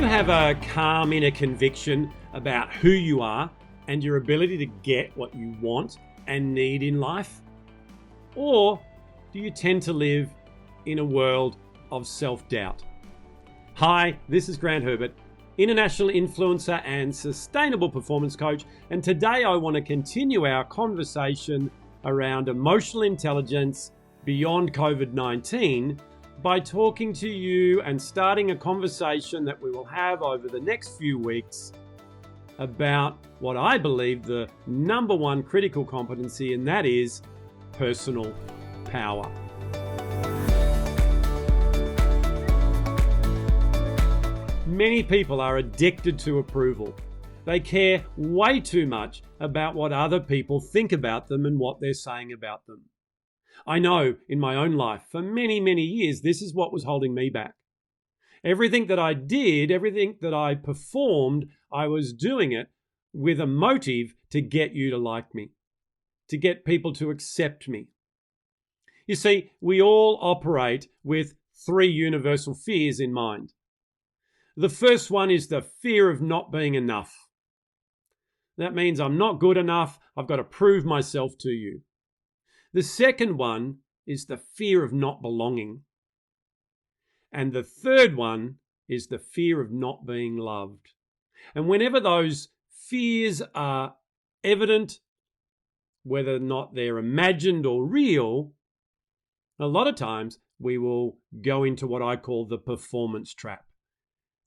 you have a calm inner conviction about who you are and your ability to get what you want and need in life? Or do you tend to live in a world of self-doubt? Hi, this is Grant Herbert, international influencer and sustainable performance coach, and today I want to continue our conversation around emotional intelligence beyond COVID-19 by talking to you and starting a conversation that we will have over the next few weeks about what I believe the number one critical competency, and that is personal power. Many people are addicted to approval. They care way too much about what other people think about them and what they're saying about them. I know in my own life, for many, many years, this is what was holding me back. Everything that I did, everything that I performed, I was doing it with a motive to get you to like me, to get people to accept me. You see, we all operate with three universal fears in mind. The first one is the fear of not being enough. That means I'm not good enough. I've got to prove myself to you. The second one is the fear of not belonging. And the third one is the fear of not being loved. And whenever those fears are evident, whether or not they're imagined or real, a lot of times we will go into what I call the performance trap,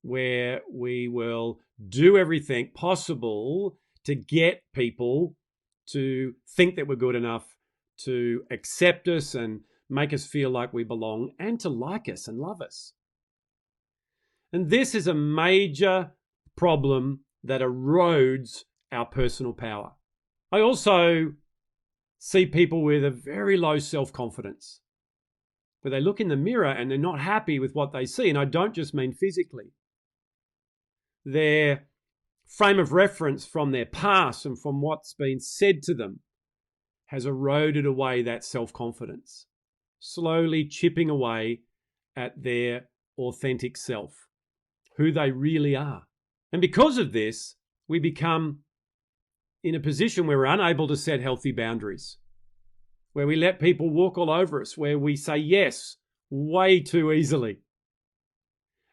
where we will do everything possible to get people to think that we're good enough, to accept us and make us feel like we belong, and to like us and love us. And this is a major problem that erodes our personal power. I also see people with a very low self-confidence, where they look in the mirror and they're not happy with what they see. And I don't just mean physically. Their frame of reference from their past and from what's been said to them has eroded away that self-confidence, slowly chipping away at their authentic self, who they really are. And because of this, we become in a position where we're unable to set healthy boundaries, where we let people walk all over us, where we say yes way too easily.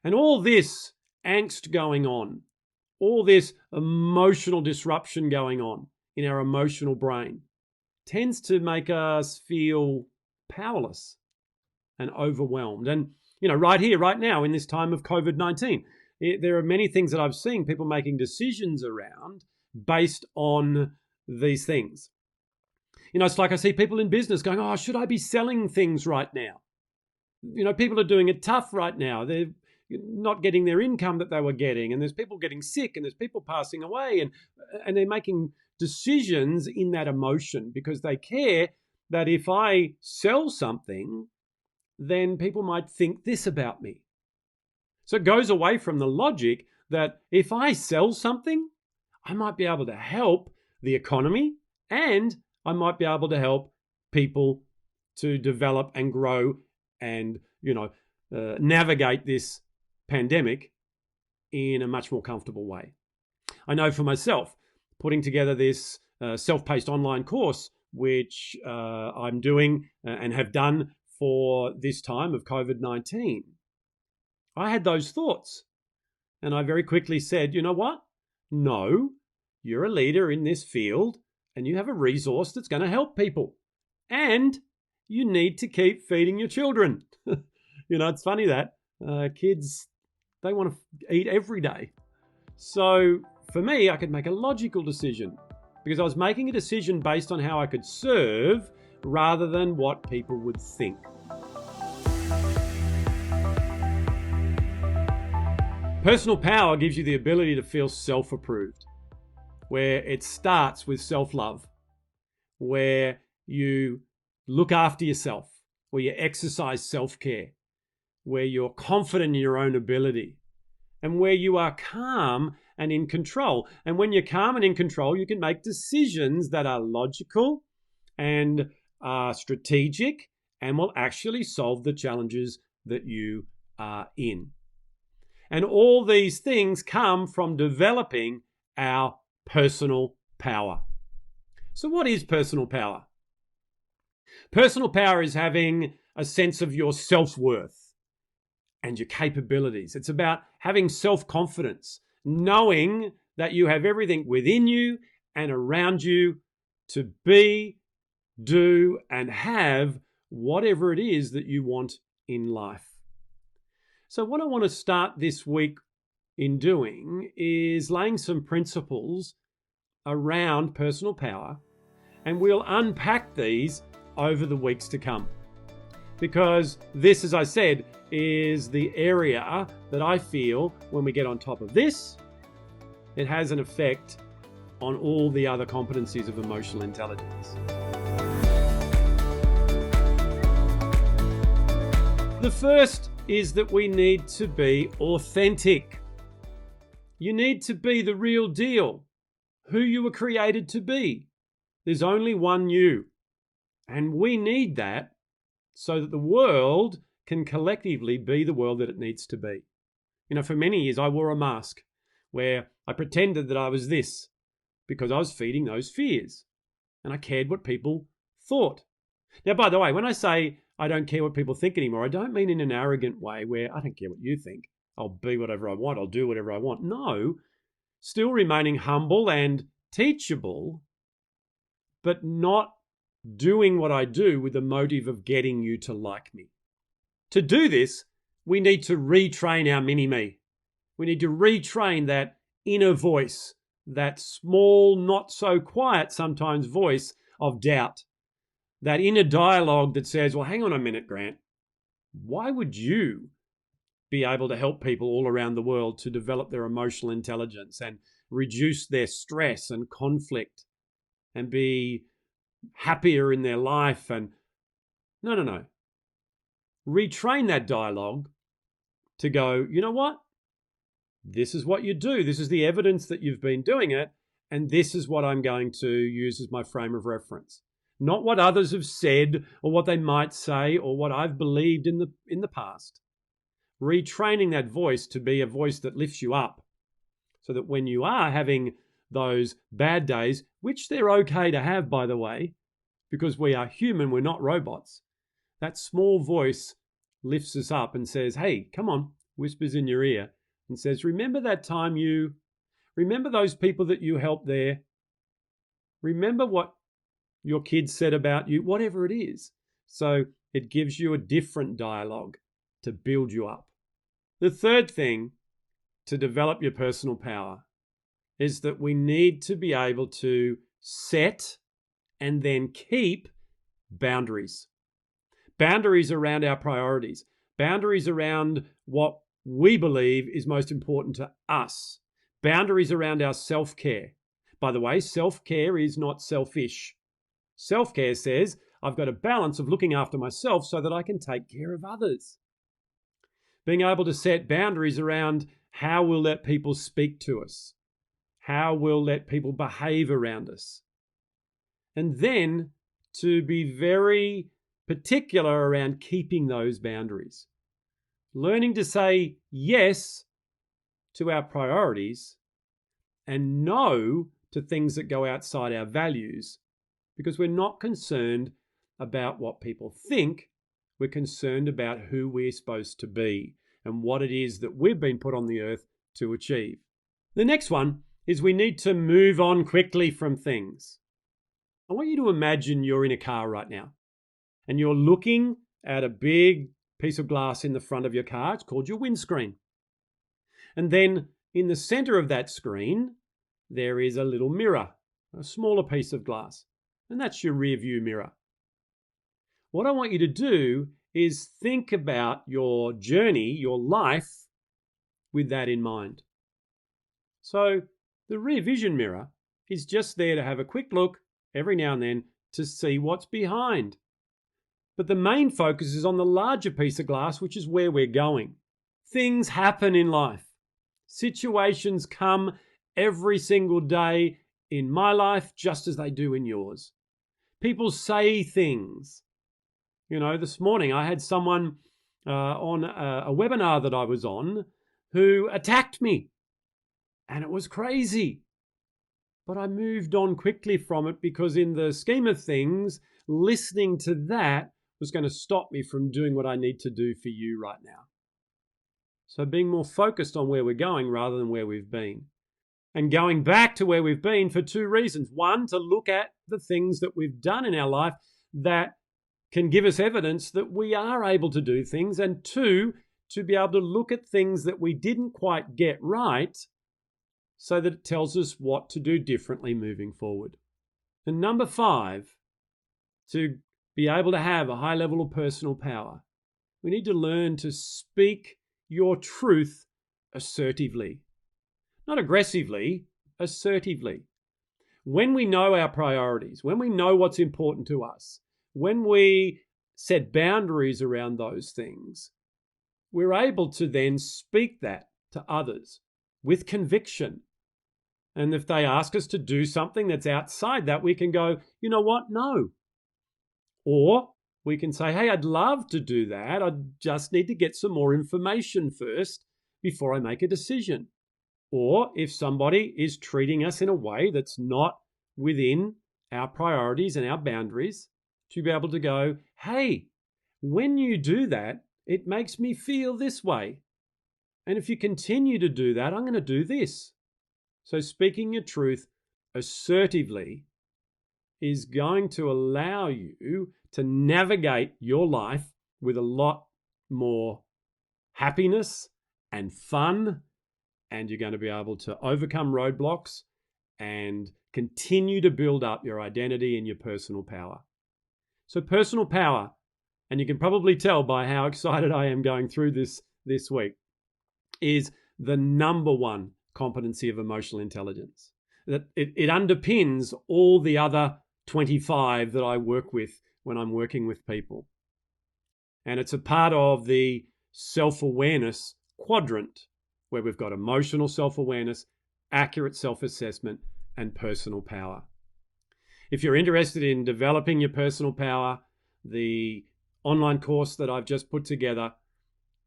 And all this angst going on, all this emotional disruption going on in our emotional brain, tends to make us feel powerless and overwhelmed. And, right here, right now, in this time of COVID-19, there are many things that I've seen people making decisions around based on these things. It's like I see people in business going, oh, should I be selling things right now? People are doing it tough right now. They're not getting their income that they were getting, and there's people getting sick, and there's people passing away, and they're making decisions in that emotion because they care that if I sell something, then people might think this about me. So it goes away from the logic that if I sell something, I might be able to help the economy, and I might be able to help people to develop and grow and, navigate this pandemic in a much more comfortable way. I know for myself, putting together this self-paced online course, which I'm doing and have done for this time of COVID-19, I had those thoughts. And I very quickly said, you know what? No, you're a leader in this field and you have a resource that's going to help people. And you need to keep feeding your children. It's funny that kids, they want to eat every day. So for me, I could make a logical decision because I was making a decision based on how I could serve rather than what people would think. Personal power gives you the ability to feel self-approved, where it starts with self-love, where you look after yourself, where you exercise self-care, where you're confident in your own ability, and where you are calm and in control. And when you're calm and in control, you can make decisions that are logical and are strategic and will actually solve the challenges that you are in. And all these things come from developing our personal power. So what is personal power? Personal power is having a sense of your self-worth and your capabilities. It's about having self-confidence, knowing that you have everything within you and around you to be, do, and have whatever it is that you want in life. So what I want to start this week in doing is laying some principles around personal power, and we'll unpack these over the weeks to come. Because this, as I said, is the area that I feel when we get on top of this, it has an effect on all the other competencies of emotional intelligence. The first is that we need to be authentic. You need to be the real deal, who you were created to be. There's only one you. And we need that so that the world can collectively be the world that it needs to be. You know, for many years I wore a mask where I pretended that I was this because I was feeding those fears and I cared what people thought. Now, by the way, when I say I don't care what people think anymore, I don't mean in an arrogant way where I don't care what you think. I'll be whatever I want. I'll do whatever I want. No, still remaining humble and teachable, but not doing what I do with the motive of getting you to like me. To do this, we need to retrain our mini-me. We need to retrain that inner voice, that small, not so quiet sometimes voice of doubt, that inner dialogue that says, well, hang on a minute, Grant. Why would you be able to help people all around the world to develop their emotional intelligence and reduce their stress and conflict and be happier in their life? And no. Retrain that dialogue to go, you know what? This is what you do. This is the evidence that you've been doing it. And this is what I'm going to use as my frame of reference. Not what others have said or what they might say or what I've believed in the past. Retraining that voice to be a voice that lifts you up so that when you are having those bad days, which they're okay to have, by the way, because we are human, we're not robots, that small voice lifts us up and says, hey, come on, whispers in your ear and says, remember that time remember those people that you helped there? Remember what your kids said about you, whatever it is. So it gives you a different dialogue to build you up. The third thing to develop your personal power is that we need to be able to set and then keep boundaries. Boundaries around our priorities. Boundaries around what we believe is most important to us. Boundaries around our self-care. By the way, self-care is not selfish. Self-care says, I've got a balance of looking after myself so that I can take care of others. Being able to set boundaries around how we'll let people speak to us, how we'll let people behave around us. And then to be very particular around keeping those boundaries. Learning to say yes to our priorities and no to things that go outside our values, because we're not concerned about what people think. We're concerned about who we're supposed to be and what it is that we've been put on the earth to achieve. The next one is we need to move on quickly from things. I want you to imagine you're in a car right now and you're looking at a big piece of glass in the front of your car. It's called your windscreen. And then in the center of that screen, there is a little mirror, a smaller piece of glass. And that's your rear view mirror. What I want you to do is think about your journey, your life, with that in mind. So the rear vision mirror is just there to have a quick look every now and then to see what's behind. But the main focus is on the larger piece of glass, which is where we're going. Things happen in life. Situations come every single day in my life, just as they do in yours. People say things. You know, this morning I had someone on a webinar that I was on who attacked me. And it was crazy. But I moved on quickly from it because in the scheme of things, listening to that was going to stop me from doing what I need to do for you right now. So being more focused on where we're going rather than where we've been. And going back to where we've been for two reasons. One, to look at the things that we've done in our life that can give us evidence that we are able to do things. And two, to be able to look at things that we didn't quite get right so that it tells us what to do differently moving forward. And number 5, to be able to have a high level of personal power, we need to learn to speak your truth assertively. Not aggressively, assertively. When we know our priorities, when we know what's important to us, when we set boundaries around those things, we're able to then speak that to others with conviction. And if they ask us to do something that's outside that, we can go, you know what? No. Or we can say, hey, I'd love to do that. I just need to get some more information first before I make a decision. Or if somebody is treating us in a way that's not within our priorities and our boundaries, to be able to go, hey, when you do that, it makes me feel this way. And if you continue to do that, I'm going to do this. So speaking your truth assertively is going to allow you to navigate your life with a lot more happiness and fun, and you're going to be able to overcome roadblocks and continue to build up your identity and your personal power. So personal power, and you can probably tell by how excited I am going through this week, is the number one competency of emotional intelligence. That it underpins all the other 25 that I work with when I'm working with people. And it's a part of the self-awareness quadrant where we've got emotional self-awareness, accurate self-assessment, and personal power. If you're interested in developing your personal power, the online course that I've just put together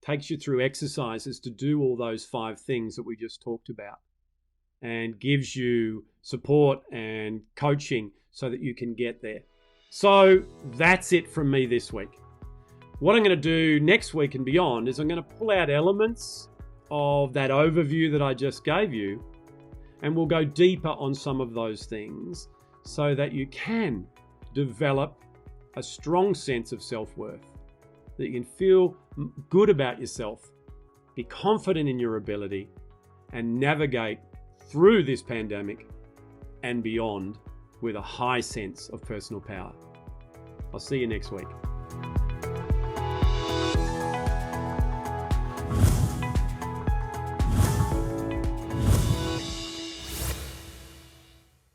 takes you through exercises to do all those 5 things that we just talked about and gives you support and coaching so that you can get there. So that's it from me this week. What I'm going to do next week and beyond is I'm going to pull out elements of that overview that I just gave you, and we'll go deeper on some of those things so that you can develop a strong sense of self-worth, that you can feel good about yourself, be confident in your ability, and navigate through this pandemic and beyond with a high sense of personal power. I'll see you next week.